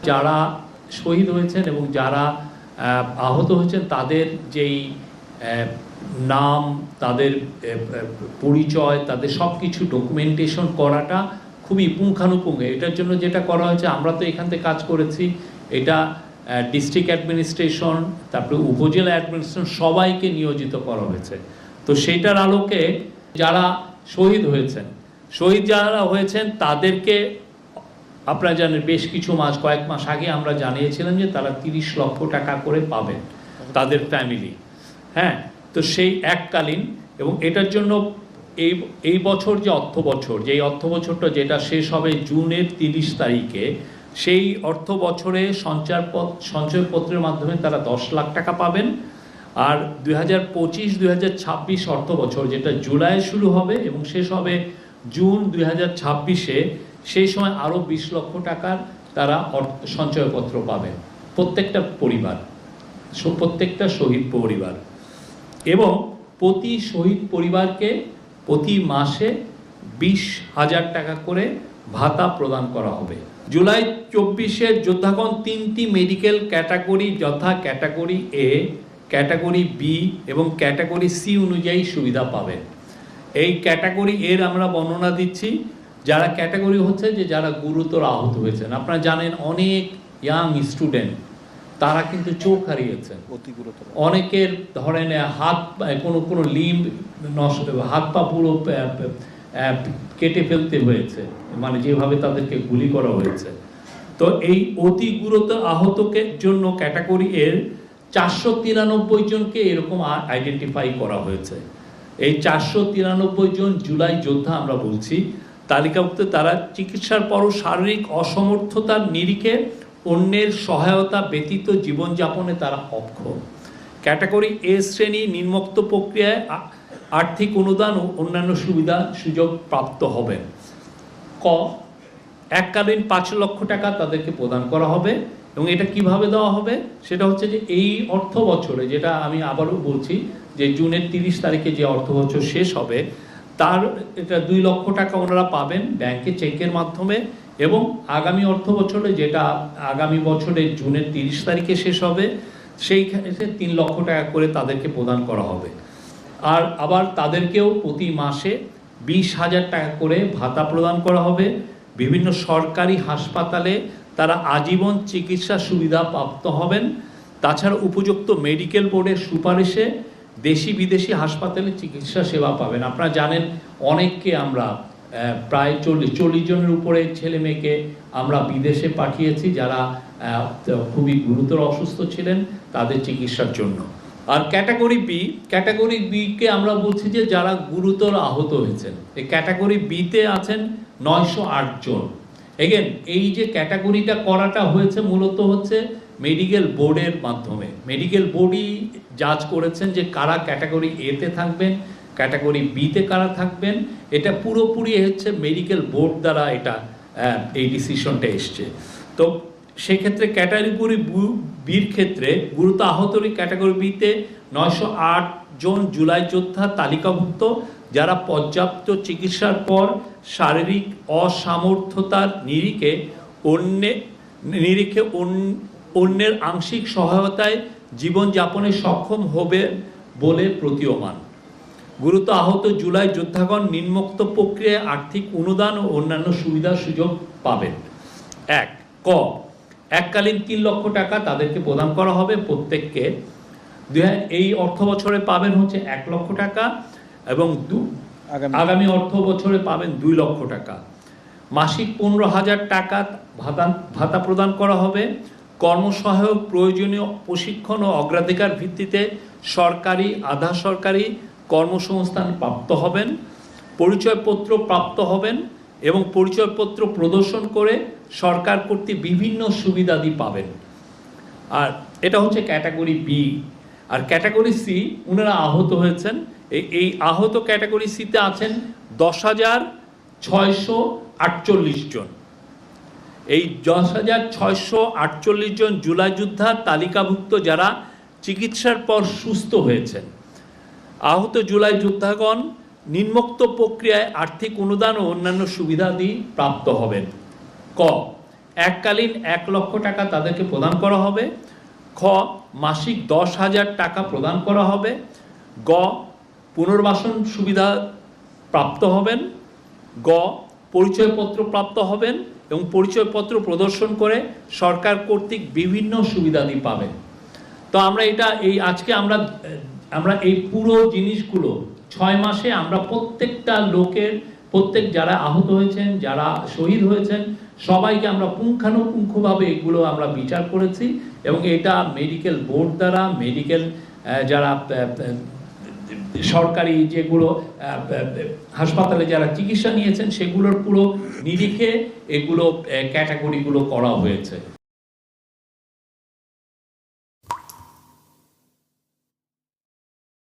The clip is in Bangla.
যারা শহীদ হয়েছেন এবং যারা আহত হয়েছেন তাদের যেই নাম, তাদের পরিচয়, তাদের সব কিছু ডকুমেন্টেশন করাটা খুবই পুঙ্খানুপুঙ্খ। এটার জন্য যেটা করা হয়েছে, আমরা তো এখান থেকে কাজ করেছি, এটা ডিস্ট্রিক্ট অ্যাডমিনিস্ট্রেশন, তারপরে উপজেলা অ্যাডমিনিস্ট্রেশন সবাইকে নিয়োজিত করা হয়েছে। তো সেইটার আলোকে যারা শহীদ যারা হয়েছেন তাদেরকে আপনারা জানেন বেশ কিছু মাস, কয়েক মাস আগে আমরা জানিয়েছিলাম যে তারা 30 লক্ষ টাকা করে পাবেন তাদের ফ্যামিলি। হ্যাঁ, তো সেই এককালীন, এবং এটার জন্য এই বছর যে অর্থ বছরটা যেটা শেষ হবে জুনের 30 তারিখে, সেই অর্থ বছরে সঞ্চয়পত্রের মাধ্যমে তারা 10 লাখ টাকা পাবেন। আর 2025-2026 অর্থ বছর যেটা জুলাই শুরু হবে এবং শেষ হবে জুন 2026-এ, সেই সময় আরও 20 লক্ষ টাকার তারা সঞ্চয়পত্র পাবেন প্রত্যেকটা শহীদ পরিবার। এবং প্রতি শহীদ পরিবারকে প্রতি মাসে 20,000 টাকা করে ভাতা প্রদান করা হবে। জুলাই 24-এ যোদ্ধাগণ 3টি মেডিকেল ক্যাটাগরি, যথা ক্যাটাগরি এ, ক্যাটাগরি বি এবং ক্যাটাগরি সি অনুযায়ী সুবিধা পাবেন। এই ক্যাটাগরি এর আমরা বর্ণনা দিচ্ছি। যারা ক্যাটাগরি হচ্ছে যে যারা গুরুতর আহত হয়েছেন, আপনারা জানেন অনেক ইয়াং স্টুডেন্ট তারা কিন্তু চোখ হারিয়েছেন, অনেকের ধরেন হাত, কোনো লিম্ব নষ্ট, হাত পা পুরো কেটে ফেলতে হয়েছে, মানে যেভাবে তাদেরকে গুলি করা হয়েছে। তো এই অতি গুরুতর আহতকে জন্য ক্যাটাগরি এর 493 জনকে এরকম আইডেন্টিফাই করা হয়েছে। এই 493 জন জুলাই যোদ্ধা আমরা বলছি তালিকাভুক্ত। তারা চিকিৎসার পরও শারীরিক অসমর্থতার নিরিখে অন্যের সহায়তা ব্যতীত জীবনযাপনে তারা অক্ষম। ক্যাটাগরি এ শ্রেণী নিম্নোক্ত প্রক্রিয়ায় আর্থিক অনুদান ও অন্যান্য সুযোগ প্রাপ্ত হবেন। ক, এককালীন 5 লক্ষ টাকা তাদেরকে প্রদান করা হবে। এবং এটা কিভাবে দেওয়া হবে, সেটা হচ্ছে যে এই অর্থ বছরে, যেটা আমি আবারও বলছি যে জুনের 30 তারিখে যে অর্থ বছর শেষ হবে, তার এটা 2 লক্ষ টাকা ওনারা পাবেন ব্যাংকে চেকের মাধ্যমে। এবং আগামী অর্থ বছরে, যেটা আগামী বছরের জুনের 30 তারিখে শেষ হবে, সেইখানে 3 লক্ষ টাকা করে তাদেরকে প্রদান করা হবে। আর আবার তাদেরকেও প্রতি মাসে 20,000 টাকা করে ভাতা প্রদান করা হবে। বিভিন্ন সরকারি হাসপাতালে তারা আজীবন চিকিৎসা সুবিধা প্রাপ্ত হবেন। তাছাড়া উপযুক্ত মেডিকেল বোর্ডের সুপারিশে দেশি বিদেশি হাসপাতালে চিকিৎসা সেবা পাবেন। আপনারা জানেন অনেককে আমরা প্রায় 40 জনের উপরে ছেলে মেয়েকে আমরা বিদেশে পাঠিয়েছি, যারা খুবই গুরুতর অসুস্থ ছিলেন তাদের চিকিৎসার জন্য। আর ক্যাটাগরি বিকে আমরা বলছি যে যারা গুরুতর আহত হয়েছেন। এই ক্যাটাগরি বিতে আছেন 908 জন। এগেন এই যে ক্যাটাগরিটা করাটা হয়েছে মূলত হচ্ছে মেডিকেল বোর্ডের মাধ্যমে। মেডিকেল বোর্ডই জাজ করেছেন যে কারা ক্যাটাগরি এতে থাকবেন, ক্যাটাগরি বিতে কারা থাকবেন। এটা পুরোপুরি হচ্ছে মেডিকেল বোর্ড দ্বারা এটা এই ডিসিশনটা এসছে। তো সেক্ষেত্রে ক্যাটাগরি বির ক্ষেত্রে গুরুতর আহতরি ক্যাটাগরি বিতে 908 জন জুলাই যোদ্ধা তালিকাভুক্ত, যারা পর্যাপ্ত চিকিৎসার পর শারীরিক অসামর্থ্যতার নিরিখে অন্যের আংশিক সহায়তায় জীবনযাপনে সক্ষম হবে বলে প্রতীয়মান। গুরুতর আহত জুলাই যোদ্ধাগণ নিম্নোক্ত প্রক্রিয়ায় আর্থিক অনুদান ও অন্যান্য সুযোগ পাবেন। ক, এককালীন 3 লক্ষ টাকা তাদেরকে প্রদান করা হবে প্রত্যেককে। এই অর্থ বছরে পাবেন হচ্ছে 1 লক্ষ টাকা এবং আগামী অর্থ বছরে পাবেন 2 লক্ষ টাকা। মাসিক 15,000 টাকা ভাতা প্রদান করা হবে। কর্মসহায়ক প্রয়োজনীয় প্রশিক্ষণ ও অগ্রাধিকার ভিত্তিতে সরকারি আধা সরকারি কর্মসংস্থান প্রাপ্ত হবেন। পরিচয়পত্র প্রাপ্ত হবেন এবং পরিচয়পত্র প্রদর্শন করে সরকার কর্তৃক বিভিন্ন সুবিধাদি পাবেন। আর এটা হচ্ছে ক্যাটাগরি বি। আর ক্যাটাগরি সি, ওনারা আহত হয়েছেন, এই আহত ক্যাটাগরি সিতে আছেন 10,648 জন। এই 10,648 জন জুলাই যোদ্ধা তালিকাভুক্ত, যারা চিকিৎসার পর সুস্থ হয়েছেন। আহত জুলাই যোদ্ধাগণ নিম্নোক্ত প্রক্রিয়ায় আর্থিক অনুদান ও অন্যান্য সুবিধাদি প্রাপ্ত হবেন। ক, এককালীন 1 লক্ষ টাকা তাদেরকে প্রদান করা হবে। খ, মাসিক 10,000 টাকা প্রদান করা হবে। গ, পুনর্বাসন সুবিধা প্রাপ্ত হবেন। গ, পরিচয়পত্র প্রাপ্ত হবেন এবং পরিচয়পত্র প্রদর্শন করে সরকার কর্তৃক বিভিন্ন সুবিধাদি পাবেন। তো আমরা আজকে আমরা এই পুরো জিনিসগুলো 6 মাসে আমরা প্রত্যেকটা লোকের, যারা আহত হয়েছেন, যারা শহীদ হয়েছেন, সবাইকে আমরা পুঙ্খানুপুঙ্খভাবে এগুলো আমরা বিচার করেছি এবং এটা মেডিকেল বোর্ড দ্বারা, মেডিকেল যারা সরকারি যেগুলো হাসপাতালে যারা চিকিৎসা নিয়েছেন সেগুলোর পুরো নিরিখে এগুলো ক্যাটাগরিগুলো করা হয়েছে।